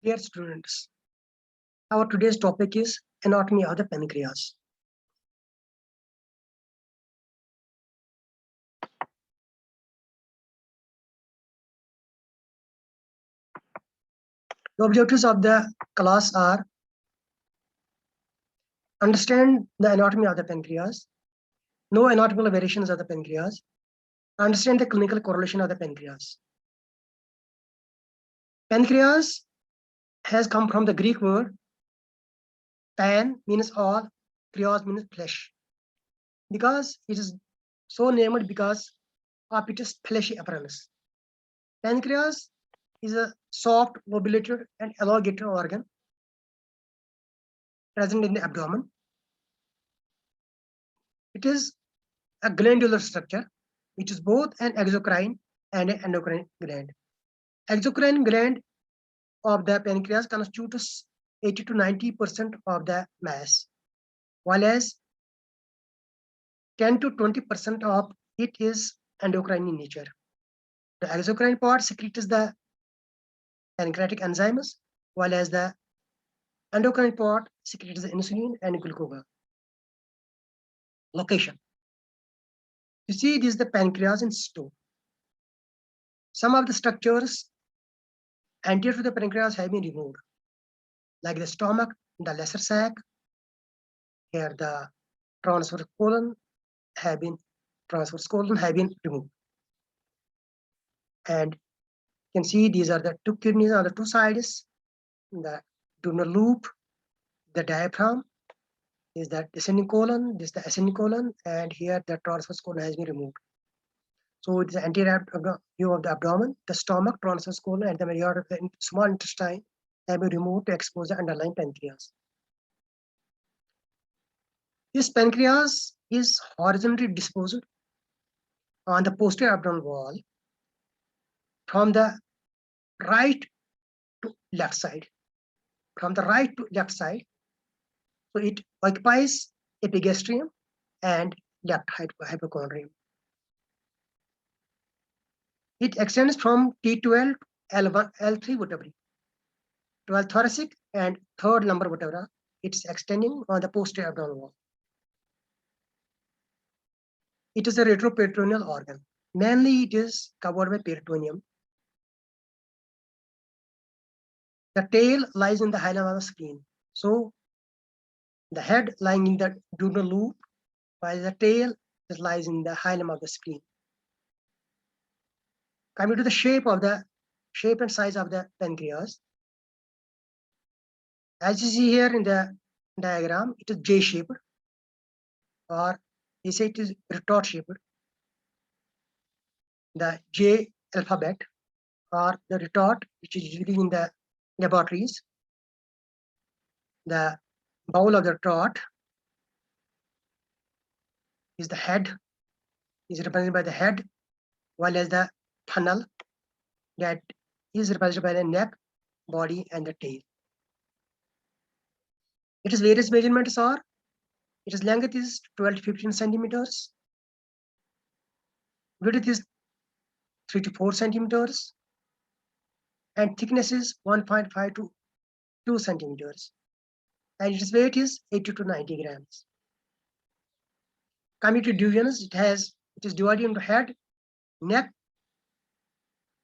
Dear students, our today's topic is anatomy of the pancreas. The objectives of the class are understand the anatomy of the pancreas, know anatomical variations of the pancreas, understand the clinical correlation of the pancreas. Pancreas has come from the Greek word pan means all, krios means flesh. Because it is so named because of its fleshy appearance. Pancreas is a soft, lobulated, and elongated organ present in the abdomen. It is a glandular structure, which is both an exocrine and an endocrine gland. Exocrine gland of the pancreas constitutes 80 to 90% of the mass, while as 10 to 20% of it is endocrine in nature. The exocrine part secretes the pancreatic enzymes, while as the endocrine part secretes the insulin and glucagon. Location. You see, this is the pancreas in situ. Some of the structures anterior to the pancreas have been removed, like the stomach, the lesser sac. Here, the transverse colon have been removed. And you can see these are the two kidneys on the two sides, the duodenal loop, the diaphragm is the descending colon, this is the ascending colon, and here the transverse colon has been removed. So it is the anterior view of the abdomen, the stomach, transverse colon, and the majority of the small intestine have been removed to expose the underlying pancreas. This pancreas is horizontally disposed on the posterior abdominal wall from the right to left side. From the right to left side, so it occupies epigastrium and left hypochondrium. It extends from T12 to L1, L3 vertebrae, 12 thoracic and 3rd lumbar vertebra. It's extending on the posterior abdominal wall. It is a retroperitoneal organ. Mainly, it is covered by peritoneum. The tail lies in the hilum of the spleen. So, the head lying in the duodenal loop, while the tail lies in the hilum of the spleen. Coming to the shape and size of the pancreas. As you see here in the diagram, it is J-shaped, or you say it is retort shaped. The J alphabet, or the retort, which is usually in the laboratories. The bowl of the retort is the head, is represented by the head, while as the funnel that is represented by the neck, body, and the tail. Its various measurements are, its length is 12 to 15 centimeters, width is 3 to 4 centimeters, and thickness is 1.5 to 2 centimeters, and its weight is 80 to 90 grams. Coming to divisions, it is divided into head, neck,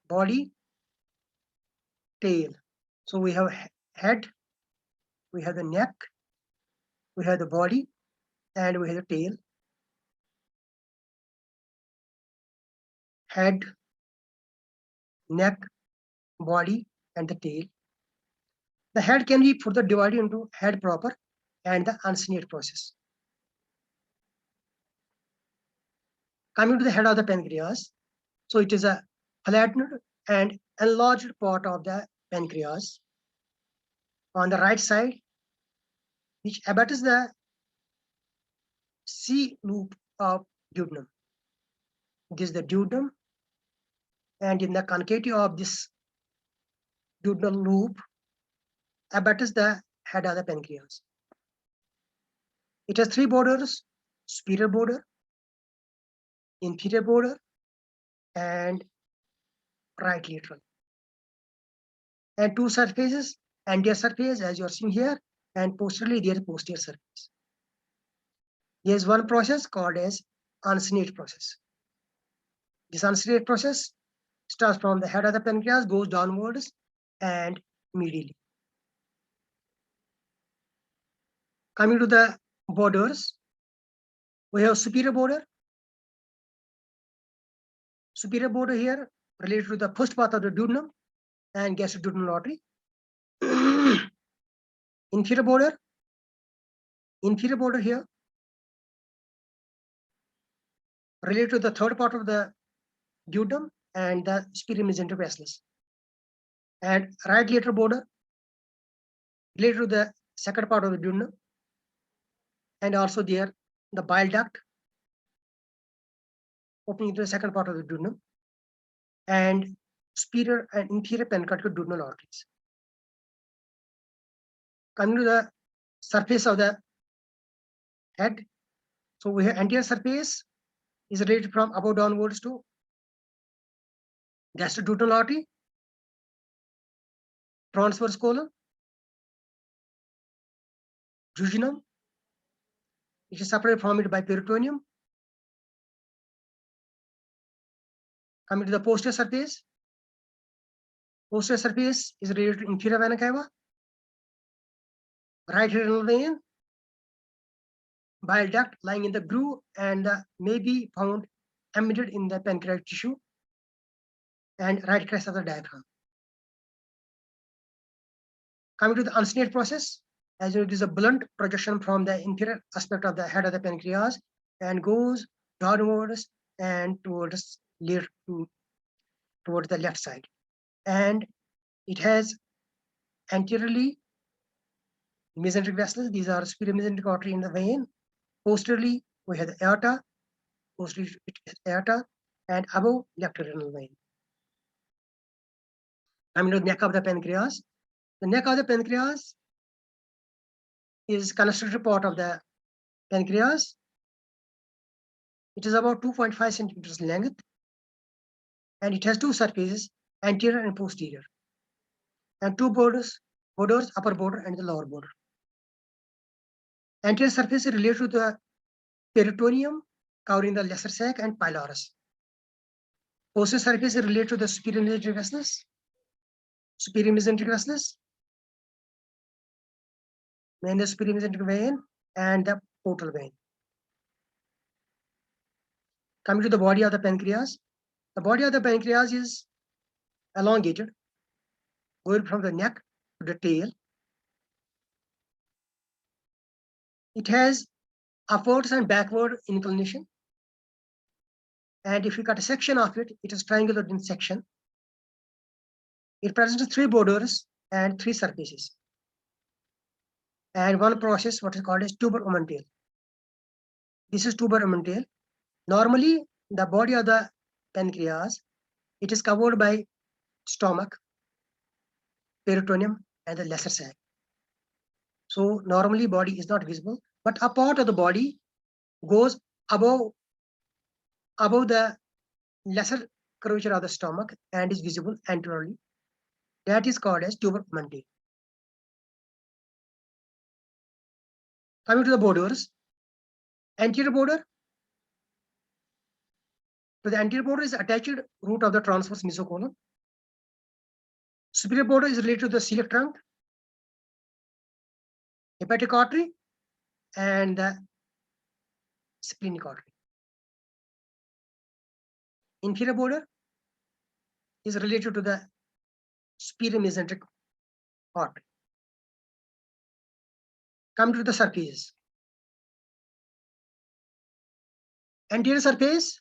body, tail. So we have head, we have the neck, we have the body, and we have the tail. Head, neck, body, and the tail. The head can be further divided into head proper and the uncinate process. Coming to the head of the pancreas, so it is a flattened and enlarged part of the pancreas on the right side, which abuts the C loop of duodenum. This is the duodenum, and in the concavity of this duodenal loop abuts the head of the pancreas. It has 3 borders: superior border, inferior border, and right lateral, and 2 surfaces anterior surface, as you are seeing here, and posteriorly there is posterior surface. There is one process called as uncinate process. This uncinate process starts from the head of the pancreas, goes downwards and medially. Coming to the borders, we have superior border. Superior border here related to the first part of the duodenum and gastroduodenal artery. Inferior border here related to the third part of the duodenum and the superior mesenteric vessels. And right lateral border related to the second part of the duodenum, and also there the bile duct opening into the second part of the duodenum, and superior and inferior pancreatic duodenal arteries. Coming to the surface of the head, so we have anterior surface is related from above downwards to gastroduodenal artery, transverse colon, jejunum. It is separated from it by peritoneum. Coming to the posterior surface is related to inferior vena cava, right renal vein, bile duct lying in the groove and may be found embedded in the pancreatic tissue, and right crest of the diaphragm. Coming to the uncinate process, as you know, it is a blunt projection from the inferior aspect of the head of the pancreas and goes downwards and towards the left side. And it has anteriorly mesenteric vessels. These are superior mesenteric artery in the vein. Posteriorly, we have the aorta. Posteriorly, it is aorta, and above left renal vein. Coming to the neck of the pancreas. The neck of the pancreas is constricted part of the pancreas. It is about 2.5 centimeters length, and it has two surfaces, anterior and posterior, and two borders, upper border and the lower border. Anterior surface is related to the peritoneum covering the lesser sac and pylorus. Posterior surface is related to the superior mesenteric vessels, and the superior mesenteric vein and the portal vein. Coming to the body of the pancreas, the body of the pancreas is elongated, going from the neck to the tail. It has upwards and backward inclination. And if you cut a section of it, it is triangular in section. It presents three borders and three surfaces, and one process, what is called as tuber omental. This is tuber omental. Normally, the body of the pancreas, it is covered by stomach, peritoneum, and the lesser sac. So normally body is not visible, but a part of the body goes above the lesser curvature of the stomach and is visible anteriorly. That is called as tuber omental. Coming to the borders, anterior border. So the anterior border is attached root of the transverse mesocolon. Superior border is related to the celiac trunk, hepatic artery, and the splenic artery. Inferior border is related to the superior mesenteric artery. Come to the surface. Anterior surface